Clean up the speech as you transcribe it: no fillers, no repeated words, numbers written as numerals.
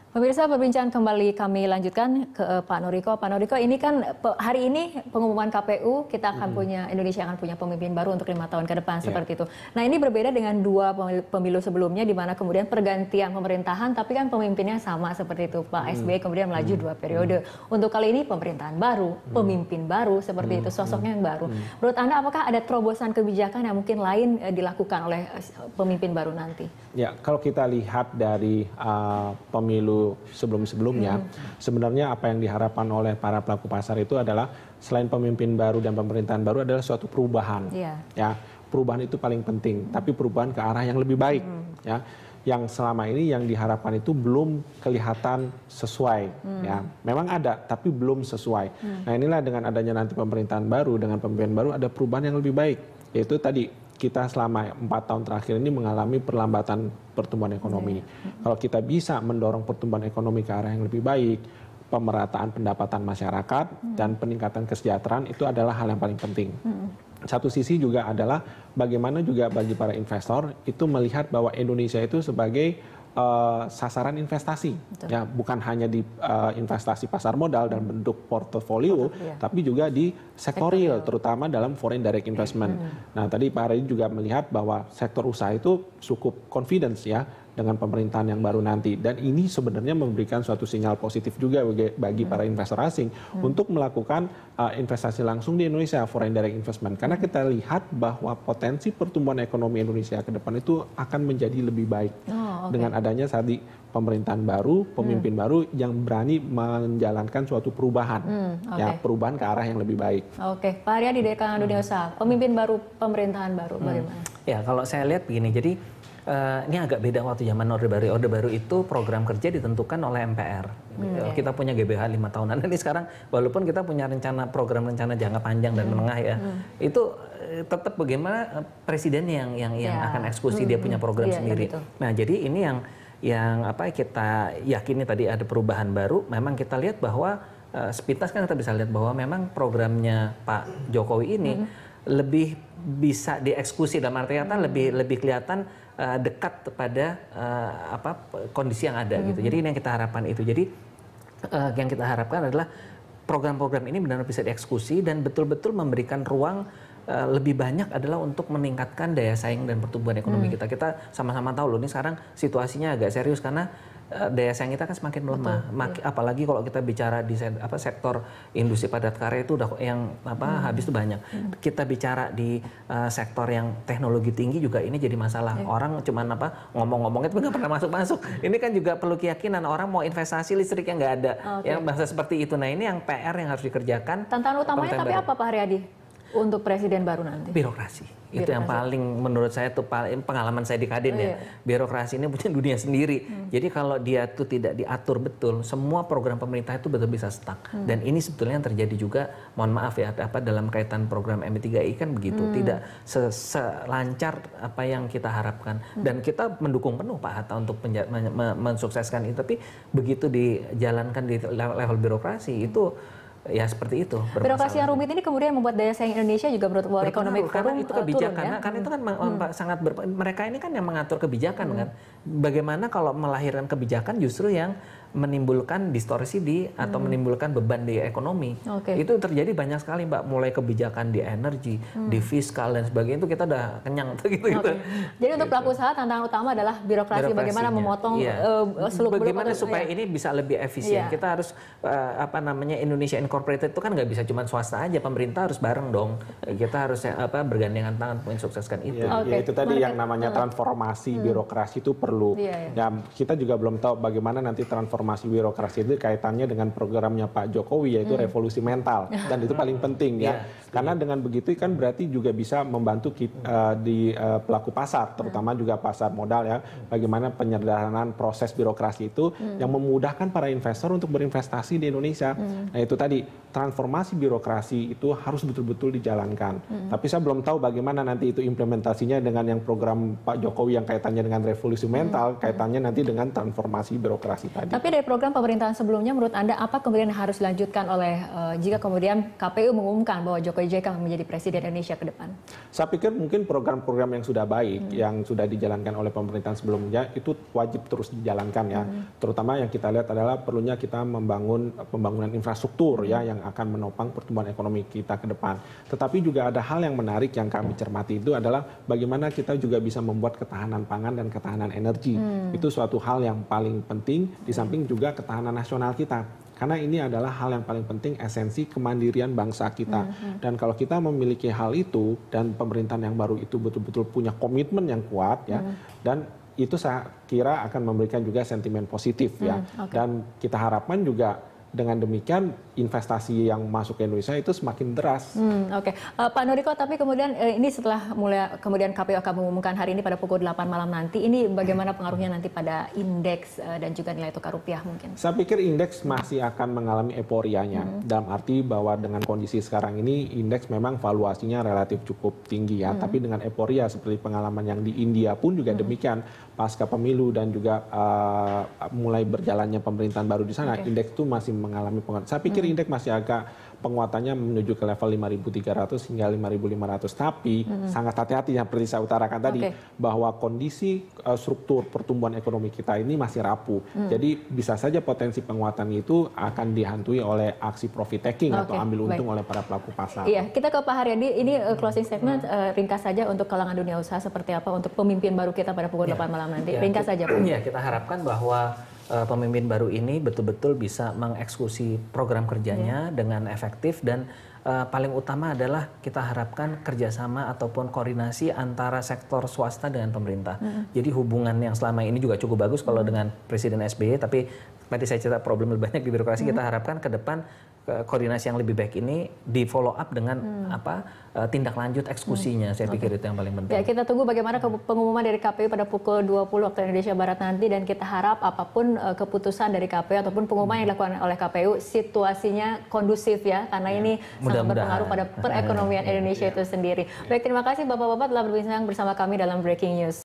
Pemirsa, perbincangan kembali kami lanjutkan ke Pak Noriko. Pak Noriko, ini kan hari ini pengumuman KPU, kita akan Indonesia akan punya pemimpin baru untuk 5 tahun ke depan, seperti itu. Nah, ini berbeda dengan 2 pemilu sebelumnya, di mana kemudian pergantian pemerintahan, tapi kan pemimpinnya sama seperti itu. Pak SBY kemudian melaju 2 periode. Untuk kali ini pemerintahan baru, pemimpin baru, seperti itu, sosoknya yang baru. Menurut Anda, apakah ada terobosan kebijakan yang mungkin lain dilakukan oleh pemimpin baru nanti? Ya, kalau kita lihat dari pemilu sebelum-sebelumnya, sebenarnya apa yang diharapkan oleh para pelaku pasar itu adalah selain pemimpin baru dan pemerintahan baru adalah suatu perubahan. Ya, perubahan itu paling penting, tapi perubahan ke arah yang lebih baik. Ya, yang selama ini yang diharapkan itu belum kelihatan sesuai. Ya, memang ada, tapi belum sesuai. Nah, inilah dengan adanya nanti pemerintahan baru dengan pemimpin baru ada perubahan yang lebih baik, yaitu tadi kita selama 4 tahun terakhir ini mengalami perlambatan pertumbuhan ekonomi. Kalau kita bisa mendorong pertumbuhan ekonomi ke arah yang lebih baik, pemerataan pendapatan masyarakat dan peningkatan kesejahteraan itu adalah hal yang paling penting. Satu sisi juga adalah bagaimana juga bagi para investor itu melihat bahwa Indonesia itu sebagai sasaran investasi. Ya, bukan hanya di investasi pasar modal dalam bentuk portofolio, tapi juga di sektorial, terutama dalam foreign direct investment. Nah, tadi Pak Hardy juga melihat bahwa sektor usaha itu cukup confidence ya dengan pemerintahan yang baru nanti, dan ini sebenarnya memberikan suatu sinyal positif juga bagi para investor asing untuk melakukan investasi langsung di Indonesia, foreign direct investment, karena kita lihat bahwa potensi pertumbuhan ekonomi Indonesia ke depan itu akan menjadi lebih baik dengan adanya tadi pemerintahan baru, pemimpin baru yang berani menjalankan suatu perubahan, ya, perubahan ke arah yang lebih baik. Oke, Pak Haryadi dari Kalangan Dunia Usaha, pemimpin baru, pemerintahan baru, bagaimana? Ya, kalau saya lihat begini, jadi ini agak beda waktu zaman Orde Baru. Orde Baru itu program kerja ditentukan oleh MPR. Kita punya GBH 5 tahunan. Ini sekarang walaupun kita punya program rencana jangka panjang dan menengah ya, itu tetap bagaimana presiden yang akan eksekusi, dia punya program sendiri. Nah, jadi ini yang apa kita yakini tadi ada perubahan baru. Memang kita lihat bahwa sepintas kan kita bisa lihat bahwa memang programnya Pak Jokowi ini lebih bisa dieksekusi, dalam arti kata lebih kelihatan dekat pada kondisi yang ada gitu. Jadi ini yang kita harapkan itu. Jadi yang kita harapkan adalah program-program ini benar-benar bisa dieksekusi dan betul-betul memberikan ruang lebih banyak adalah untuk meningkatkan daya saing dan pertumbuhan ekonomi kita. Kita sama-sama tahu loh, ini sekarang situasinya agak serius karena daya saing kita kan semakin melemah. Apalagi kalau kita bicara di sektor industri padat karya itu udah yang habis itu banyak. Kita bicara di sektor yang teknologi tinggi juga ini jadi masalah. Orang cuman ngomong-ngomong itu nggak pernah masuk-masuk. Ini kan juga perlu keyakinan orang mau investasi listriknya nggak ada. Yang bahasa seperti itu. Nah, ini yang PR yang harus dikerjakan. Tantangan utamanya tapi apa, Pak Haryadi, untuk presiden baru nanti? Birokrasi. Itu yang paling menurut saya tuh pengalaman saya di Kadin ya. Birokrasi ini punya dunia sendiri. Jadi kalau dia tuh tidak diatur betul, semua program pemerintah itu betul bisa stuck. Dan ini sebetulnya yang terjadi juga, mohon maaf ya, dalam kaitan program MD3I kan begitu, tidak selancar apa yang kita harapkan. Dan kita mendukung penuh Pak Hatta untuk mensukseskan itu. Tapi begitu dijalankan di level birokrasi itu ya seperti itu. Birokrasi yang rumit ini kemudian membuat daya saing Indonesia juga menurut World Economic Forum itu kebijakan, turun, ya? Karena itu kan sangat mereka ini kan yang mengatur kebijakan kan. Bagaimana kalau melahirkan kebijakan justru yang menimbulkan distorsi atau menimbulkan beban di ekonomi. Itu terjadi banyak sekali Mbak, mulai kebijakan di energi, di fiskal dan sebagainya, itu kita udah kenyang gitu. Jadi untuk pelaku usaha tantangan utama adalah birokrasi, bagaimana memotong seluk-beluk. Bagaimana supaya ini bisa lebih efisien. Kita harus Indonesia Incorporated itu kan nggak bisa cuma swasta aja, pemerintah harus bareng dong. Kita harus bergandengan tangan mensukseskan itu. Itu tadi yang namanya transformasi birokrasi itu perlu. Ya, kita juga belum tahu bagaimana nanti transformasi birokrasi itu kaitannya dengan programnya Pak Jokowi, yaitu revolusi mental, dan itu paling penting ya. Karena dengan begitu kan berarti juga bisa membantu di pelaku pasar, terutama juga pasar modal ya. Bagaimana penyederhanaan proses birokrasi itu yang memudahkan para investor untuk berinvestasi di Indonesia. Nah, itu tadi transformasi birokrasi itu harus betul-betul dijalankan. Tapi saya belum tahu bagaimana nanti itu implementasinya dengan yang program Pak Jokowi yang kaitannya dengan revolusi mental. fundamental kaitannya nanti dengan transformasi birokrasi tadi. Tapi dari program pemerintahan sebelumnya, menurut Anda apa kemudian yang harus dilanjutkan oleh jika kemudian KPU mengumumkan bahwa Jokowi JK menjadi Presiden Indonesia ke depan? Saya pikir mungkin program-program yang sudah baik, yang sudah dijalankan oleh pemerintahan sebelumnya itu wajib terus dijalankan ya. Terutama yang kita lihat adalah perlunya kita membangun pembangunan infrastruktur ya yang akan menopang pertumbuhan ekonomi kita ke depan. Tetapi juga ada hal yang menarik yang kami cermati itu adalah bagaimana kita juga bisa membuat ketahanan pangan dan ketahanan energi. Itu suatu hal yang paling penting di samping juga ketahanan nasional kita. Karena ini adalah hal yang paling penting, esensi kemandirian bangsa kita. Dan kalau kita memiliki hal itu dan pemerintahan yang baru itu betul-betul punya komitmen yang kuat ya, dan itu saya kira akan memberikan juga sentimen positif ya. Dan kita harapkan juga dengan demikian investasi yang masuk ke Indonesia itu semakin deras. Oke. Pak Noriko, tapi kemudian ini setelah mulai kemudian KPU akan mengumumkan hari ini pada pukul 8 malam nanti, ini bagaimana pengaruhnya nanti pada indeks dan juga nilai tukar rupiah mungkin? Saya pikir indeks masih akan mengalami euforianya, dalam arti bahwa dengan kondisi sekarang ini indeks memang valuasinya relatif cukup tinggi ya, tapi dengan euforia seperti pengalaman yang di India pun juga demikian, pasca pemilu dan juga mulai berjalannya pemerintahan baru di sana, indeks itu masih mengalami penguatan. Saya pikir indeks masih agak penguatannya menuju ke level 5.300 hingga 5.500. Tapi sangat hati-hati yang seperti saya utarakan tadi bahwa kondisi struktur pertumbuhan ekonomi kita ini masih rapuh. Jadi bisa saja potensi penguatan itu akan dihantui oleh aksi profit taking atau ambil untung oleh para pelaku pasar. Iya, kita ke Pak Haryadi. Ini closing statement ringkas saja untuk kalangan dunia usaha seperti apa untuk pemimpin baru kita pada pukul 8 malam nanti. Ringkas saja, Pak. Iya, kita harapkan bahwa pemimpin baru ini betul-betul bisa mengeksekusi program kerjanya dengan efektif dan paling utama adalah kita harapkan kerjasama ataupun koordinasi antara sektor swasta dengan pemerintah. Jadi hubungan yang selama ini juga cukup bagus kalau dengan Presiden SBY, tapi tadi saya cerita problem lebih banyak di birokrasi. Kita harapkan ke depan koordinasi yang lebih baik ini di follow up dengan tindak lanjut eksekusinya. Saya pikir itu yang paling penting. Ya, kita tunggu bagaimana pengumuman dari KPU pada pukul 20 waktu Indonesia Barat nanti, dan kita harap apapun keputusan dari KPU ataupun pengumuman yang dilakukan oleh KPU situasinya kondusif ya, karena ini sangat berpengaruh pada perekonomian Indonesia itu sendiri. Baik, terima kasih Bapak-bapak telah berbincang bersama kami dalam Breaking News.